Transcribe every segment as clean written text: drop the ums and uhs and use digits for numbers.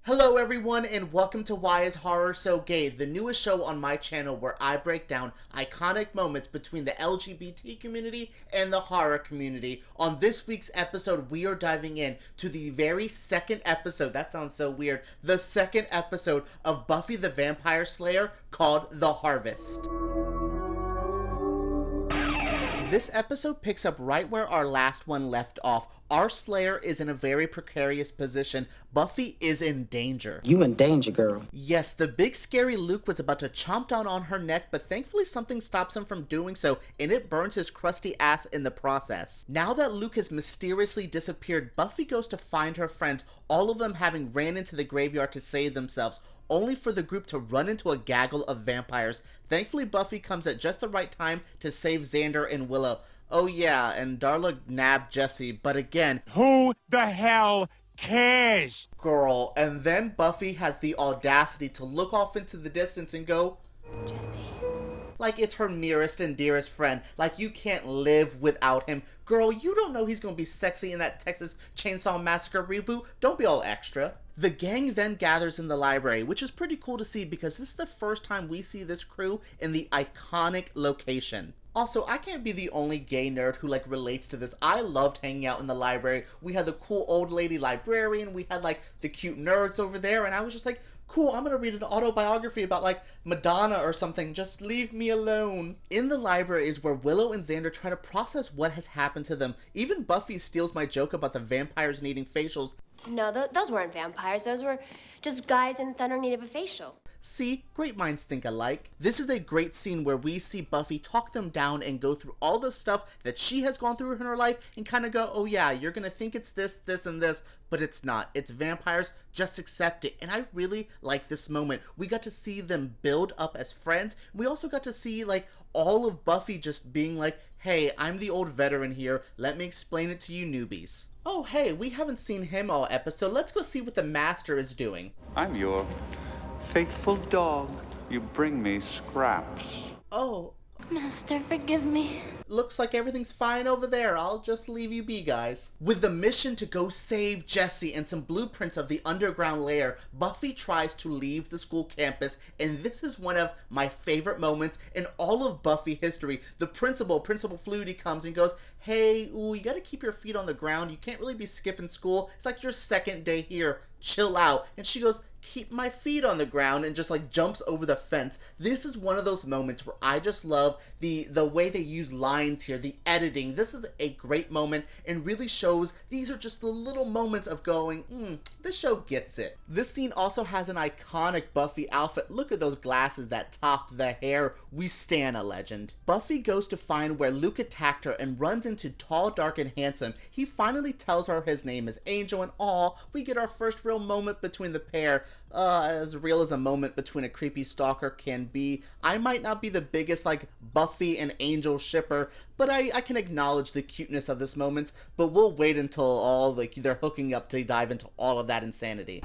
Hello everyone and welcome to Why Is Horror So Gay, the newest show on my channel where I break down iconic moments between the LGBT community and the horror community. On this week's episode, we are diving in to the very second episode, that sounds so weird, the second episode of Buffy the Vampire Slayer called The Harvest. This episode picks up right where our last one left off. Our Slayer is in a very precarious position. Buffy is in danger. You in danger, girl. Yes, the big scary Luke was about to chomp down on her neck, but thankfully something stops him from doing so, and it burns his crusty ass in the process. Now that Luke has mysteriously disappeared, Buffy goes to find her friends, all of them having ran into the graveyard to save themselves, only for the group to run into a gaggle of vampires. Thankfully, Buffy comes at just the right time to save Xander and Willow. Oh yeah, and Darla nabbed Jesse, but again, who the hell cares? Girl, and then Buffy has the audacity to look off into the distance and go, Jesse. like it's her nearest and dearest friend. Like you can't live without him. Girl, you don't know he's gonna be sexy in that Texas Chainsaw Massacre reboot. Don't be all extra. The gang then gathers in the library, which is pretty cool to see because this is the first time we see this crew in the iconic location. Also, I can't be the only gay nerd who relates to this. I loved hanging out in the library. We had the cool old lady librarian, we had the cute nerds over there, and I was just like, cool, I'm gonna read an autobiography about Madonna or something, just leave me alone. In the library is where Willow and Xander try to process what has happened to them. Even Buffy steals my joke about the vampires needing facials. No, those weren't vampires. Those were just guys in thunder need of a facial. See, great minds think alike. This is a great scene where we see Buffy talk them down and go through all the stuff that she has gone through in her life and kind of go, oh yeah, you're gonna think it's this, this, and this, but it's not. It's vampires, just accept it. And I really like this moment. We got to see them build up as friends. We also got to see all of Buffy just being like, hey, I'm the old veteran here, let me explain it to you newbies. Oh hey, we haven't seen him all episode, let's go see what the Master is doing. I'm your faithful dog. You bring me scraps. Oh. Master, forgive me. Looks like everything's fine over there. I'll just leave you be, guys. With the mission to go save Jesse and some blueprints of the underground lair, Buffy tries to leave the school campus, and this is one of my favorite moments in all of Buffy history. The Principal Flutie, comes and goes, hey, you gotta keep your feet on the ground. You can't really be skipping school. It's like your second day here. Chill out. And she goes, keep my feet on the ground, and just jumps over the fence. This is one of those moments where I just love the way they use lines here, the editing. This is a great moment and really shows these are just the little moments of going, this show gets it. This scene also has an iconic Buffy outfit. Look at those glasses that top the hair. We stan a legend. Buffy goes to find where Luke attacked her and runs into Tall, Dark, and Handsome. He finally tells her his name is Angel, and we get our first real moment between the pair. As real as a moment between a creepy stalker can be. I might not be the biggest Buffy and Angel shipper, but I can acknowledge the cuteness of this moment, but we'll wait until all they're hooking up to dive into all of that insanity.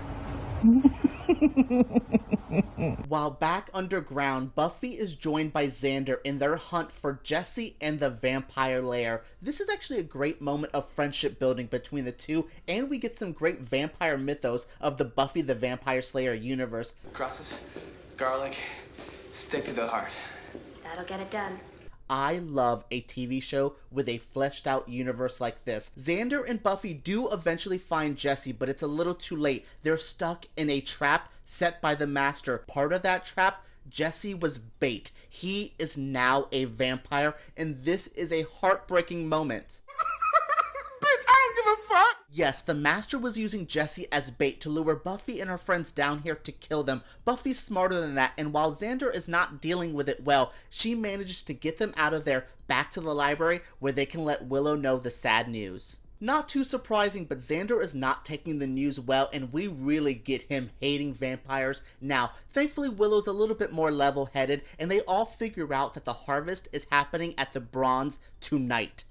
While back underground, Buffy is joined by Xander in their hunt for Jesse and the vampire lair. This is actually a great moment of friendship building between the two, and we get some great vampire mythos of the Buffy the Vampire Slayer universe. Crosses, garlic, stick to the heart. That'll get it done. I love a TV show with a fleshed out universe like this. Xander and Buffy do eventually find Jesse, but it's a little too late. They're stuck in a trap set by the Master. Part of that trap, Jesse was bait. He is now a vampire, and this is a heartbreaking moment. Bitch, I don't give a fuck! Yes, the Master was using Jesse as bait to lure Buffy and her friends down here to kill them. Buffy's smarter than that, and while Xander is not dealing with it well, she manages to get them out of there back to the library where they can let Willow know the sad news. Not too surprising, but Xander is not taking the news well, and we really get him hating vampires. Now, thankfully Willow's a little bit more level-headed, and they all figure out that the harvest is happening at the Bronze tonight.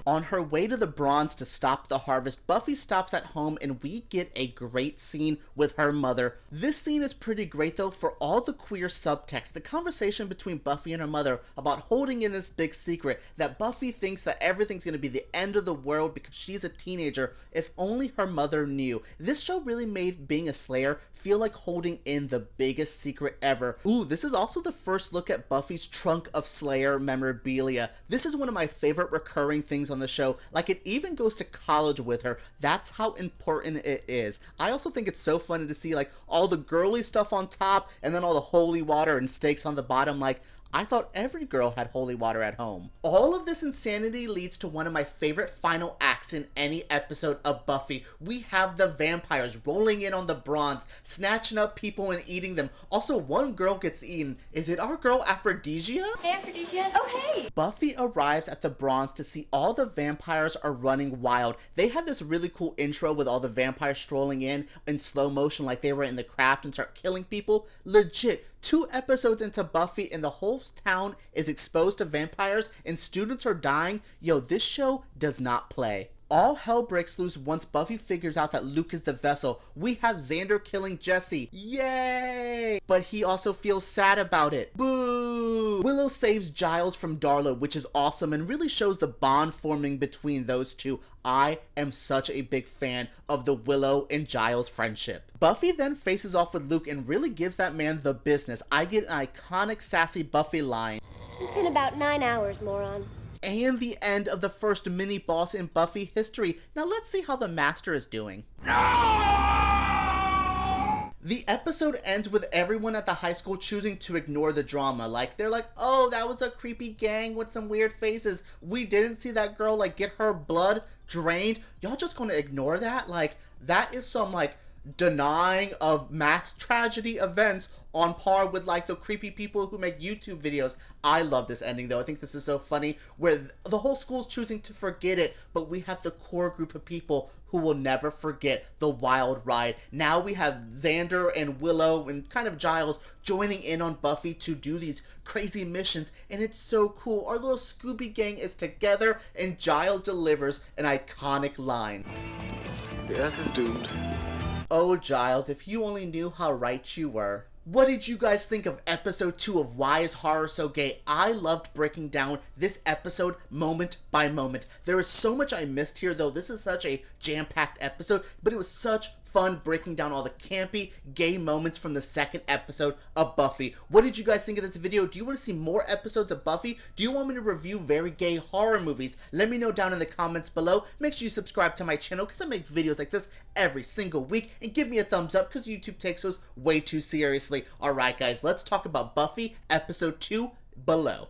On her way to the Bronze to stop the harvest, Buffy stops at home and we get a great scene with her mother. This scene is pretty great though for all the queer subtext. The conversation between Buffy and her mother about holding in this big secret that Buffy thinks that everything's going to be the end of the world because she's a teenager. If only her mother knew. This show really made being a Slayer feel like holding in the biggest secret ever. Ooh, this is also the first look at Buffy's trunk of Slayer memorabilia. This is one of my favorite recurring things on the show. Like, it even goes to college with her. That's how important it is. I also think it's so funny to see like all the girly stuff on top and then all the holy water and stakes on the bottom. Like, I thought every girl had holy water at home. All of this insanity leads to one of my favorite final acts in any episode of Buffy. We have the vampires rolling in on the Bronze, snatching up people and eating them. Also, one girl gets eaten. Is it our girl Aphrodisia? Hey, Aphrodisia. Oh, hey. Buffy arrives at the Bronze to see all the vampires are running wild. They had this really cool intro with all the vampires strolling in slow motion like they were in the craft and start killing people. Legit. 2 episodes into Buffy and the whole town is exposed to vampires and students are dying. Yo, this show does not play. All hell breaks loose once Buffy figures out that Luke is the vessel. We have Xander killing Jesse. Yay! But he also feels sad about it. Boo! Willow saves Giles from Darla, which is awesome and really shows the bond forming between those two. I am such a big fan of the Willow and Giles friendship. Buffy then faces off with Luke and really gives that man the business. I get an iconic sassy Buffy line. It's in about 9 hours, moron. And the end of the first mini-boss in Buffy history. Now let's see how the Master is doing. The episode ends with everyone at the high school choosing to ignore the drama. Like, they're like, oh, that was a creepy gang with some weird faces. We didn't see that girl, like, get her blood drained. Y'all just gonna ignore that? Like, that is some, like, denying of mass tragedy events on par with like the creepy people who make YouTube videos. I love this ending though. I think this is so funny where the whole school's choosing to forget it, but we have the core group of people who will never forget the wild ride. Now we have Xander and Willow and kind of Giles joining in on Buffy to do these crazy missions, and it's so cool. Our little Scooby gang is together and Giles delivers an iconic line. The Earth is doomed. Oh, Giles, if you only knew how right you were. What did you guys think of episode 2 of Why Is Horror So Gay? I loved breaking down this episode moment by moment. There is so much I missed here though. This is such a jam-packed episode, but it was such fun breaking down all the campy, gay moments from the second episode of Buffy. What did you guys think of this video? Do you want to see more episodes of Buffy? Do you want me to review very gay horror movies? Let me know down in the comments below. Make sure you subscribe to my channel because I make videos like this every single week, and give me a thumbs up because YouTube takes those way too seriously. Alright guys, let's talk about Buffy episode 2 below.